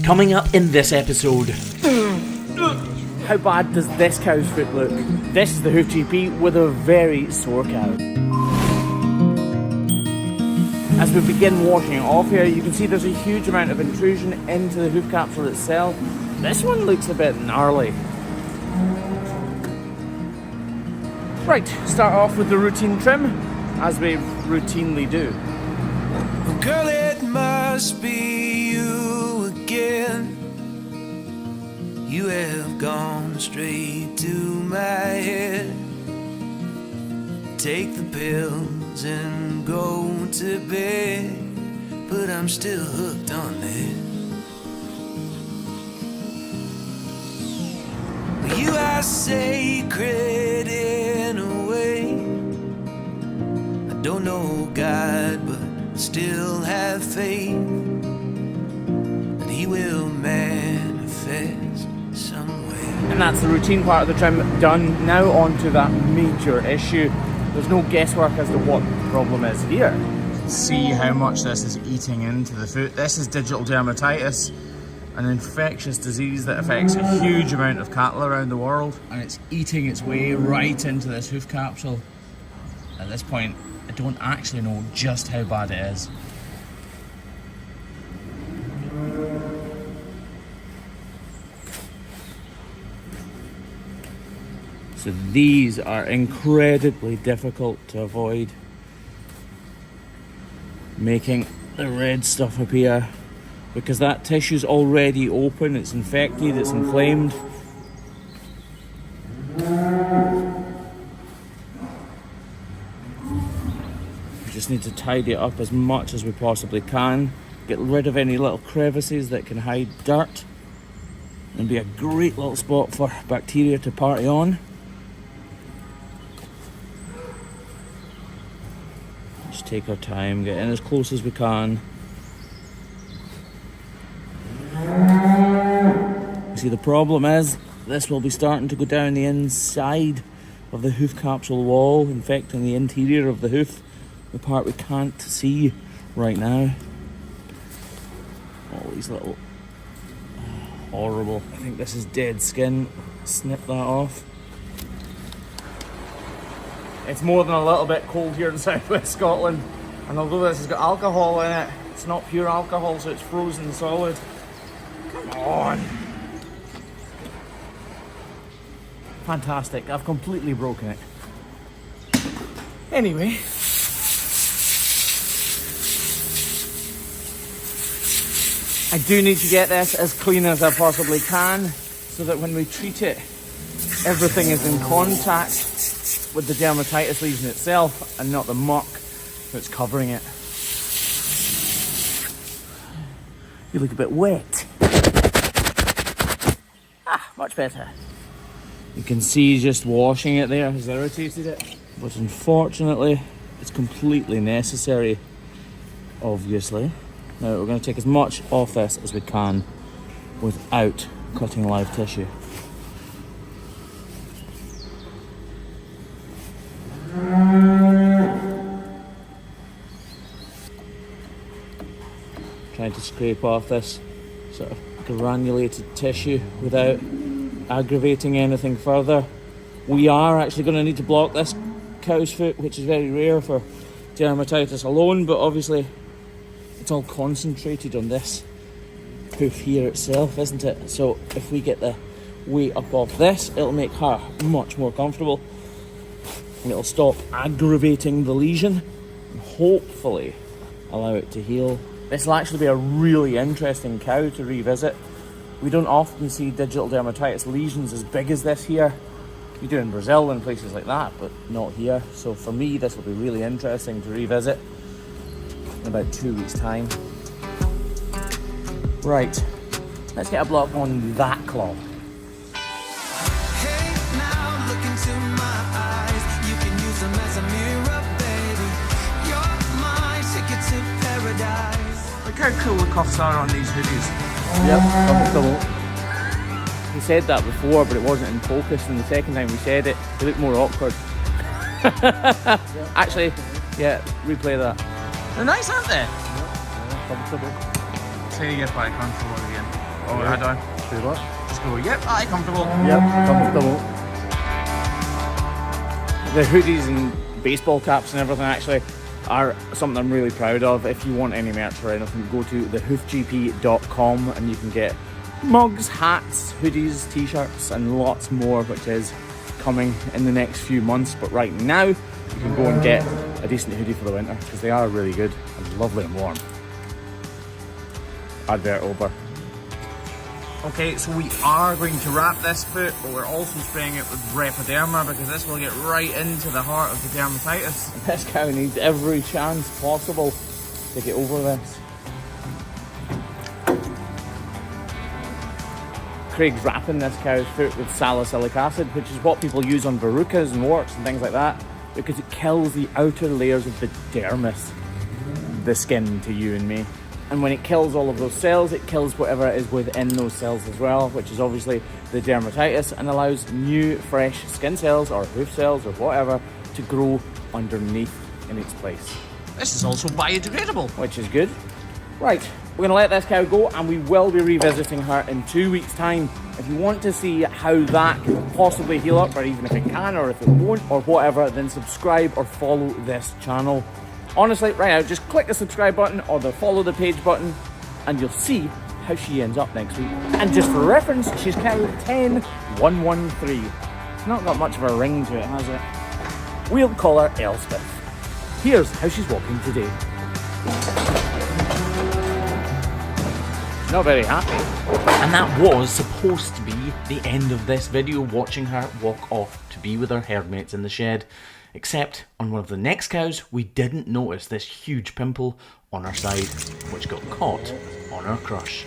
Coming up in this episode. How bad does this cow's foot look? This is the Hoof GP with a very sore cow. As we begin washing it off here, you can see there's a huge amount of intrusion into the hoof capsule itself. This one looks a bit gnarly. Right, start off with the routine trim, as we routinely do. Girl, it must be you again. You have gone straight to my head. Take the pills and go to bed, but I'm still hooked on it. You are sacred in a way. I don't know God, but still have faith that He will manifest some way. And that's the routine part of the trim done. Now on to that major issue. There's no guesswork as to what the problem is here. See how much this is eating into the foot. This is digital dermatitis, an infectious disease that affects a huge amount of cattle around the world, and it's eating its way right into this hoof capsule. At this point, I don't actually know just how bad it is. So these are incredibly difficult to avoid, making the red stuff appear, because that tissue's already open, it's infected, it's inflamed. We just need to tidy it up as much as we possibly can, get rid of any little crevices that can hide dirt, and be a great little spot for bacteria to party on. Just take our time, get in as close as we can. See, the problem is this will be starting to go down the inside of the hoof capsule wall, infecting the interior of the hoof, the part we can't see right now. All these little horrible. I think this is dead skin. Snip that off. It's more than a little bit cold here in southwest Scotland, and although this has got alcohol in it, it's not pure alcohol, so it's frozen solid. Come on! Fantastic, I've completely broken it. Anyway, I do need to get this as clean as I possibly can, so that when we treat it, everything is in contact with the dermatitis lesion itself and not the muck that's covering it. You look a bit wet. Ah, much better. You can see just washing it there has irritated it, but unfortunately it's completely necessary, obviously. Now we're going to take as much off this as we can without cutting live tissue. Trying to scrape off this sort of granulated tissue without aggravating anything further. We are actually going to need to block this cow's foot, which is very rare for dermatitis alone, but obviously it's all concentrated on this hoof here itself, isn't it? So if we get the weight up off this, it'll make her much more comfortable, and it'll stop aggravating the lesion and hopefully allow it to heal. This will actually be a really interesting cow to revisit. We don't often see digital dermatitis lesions as big as this here. You do in Brazil and places like that, but not here. So for me, this will be really interesting to revisit in about 2 weeks' time. Right, let's get a block on that claw. Hey, now look into my eyes. You can use them as a mirror, baby. You're my ticket to paradise. Look how cool the cuffs are on these hoodies. Yep, double. We said that before, but it wasn't in focus, and the second time we said it, it looked more awkward. Actually, yeah, replay that. They're nice, aren't they? Comfortable. say you're quite comfortable again. Oh, Yeah. how do I? Say what? Just go, yep, aye, comfortable. Yep, comfortable. The hoodies and baseball caps and everything actually are something I'm really proud of. If you want any merch or anything, go to thehoofgp.com and you can get mugs, hats, hoodies, t-shirts and lots more, which is coming in the next few months. But right now you can go and get a decent hoodie for the winter because they are really good and lovely and warm. Advert over. Okay, so we are going to wrap this foot, but we're also spraying it with Repoderma because this will get right into the heart of the dermatitis. This cow needs every chance possible to get over this. Craig's wrapping this cow's foot with salicylic acid, which is what people use on verrucas and warts and things like that, because it kills the outer layers of the dermis, the skin to you and me. And when it kills all of those cells, it kills whatever is within those cells as well, which is obviously the dermatitis, and allows new, fresh skin cells or hoof cells or whatever to grow underneath in its place. This is also biodegradable, which is good. Right, we're going to let this cow go and we will be revisiting her in 2 weeks' time. If you want to see how that can possibly heal up, or even if it can or if it won't or whatever, then subscribe or follow this channel. Honestly, right now, just click the subscribe button or the follow the page button and you'll see how she ends up next week. And just for reference, she's cow 10113. It's not got much of a ring to it, has it? We'll call her Elspeth. Here's how she's walking today. Not very happy. And that was supposed to be the end of this video, watching her walk off to be with her herdmates in the shed. Except on one of the next cows, we didn't notice this huge pimple on her side, which got caught on her crush.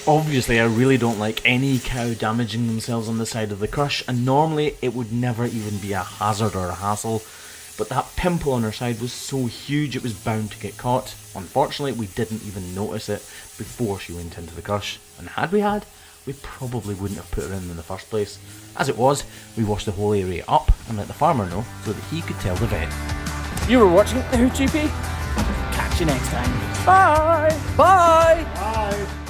Obviously, I really don't like any cow damaging themselves on the side of the crush, and normally it would never even be a hazard or a hassle. But that pimple on her side was so huge it was bound to get caught. Unfortunately, we didn't even notice it before she went into the crush. And had, we probably wouldn't have put her in the first place. As it was, we washed the whole area up and let the farmer know so that he could tell the vet. You were watching the Hoof GP? Catch you next time. Bye! Bye! Bye.